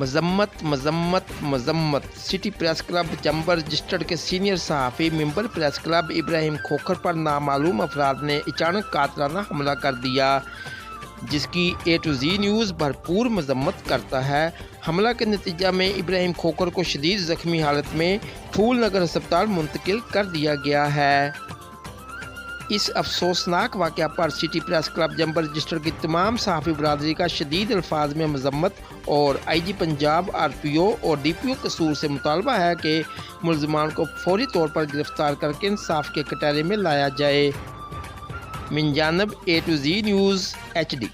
मजम्मत मजम्मत मजम्मत। City press club Chambar registered के सीनियर सहाफ़ी member press club Ibrahim Khokhar पर नामालूम अफराद ने अचानक कातलाना हमला कर दिया, जिसकी A to Z न्यूज़ भरपूर मजम्मत करता है। हमला के नतीजा में इब्राहिम खोखर को शदीद ज़ख्मी हालत में फूल नगर अस्पताल मुंतकिल कर दिया गया है। इस अफसोसनाक वाक़या पर सिटी प्रेस क्लब जंबर रजिस्टर की तमाम सहाफ़ी बरादरी का शदीद अल्फाज में मजम्मत और IG पंजाब RPO और DPO कसूर से मुतालबा है कि मुलज़मान को फौरी तौर पर गिरफ़्तार करके इंसाफ के कटहरे में लाया जाए। मिन जानब A to Z news HD।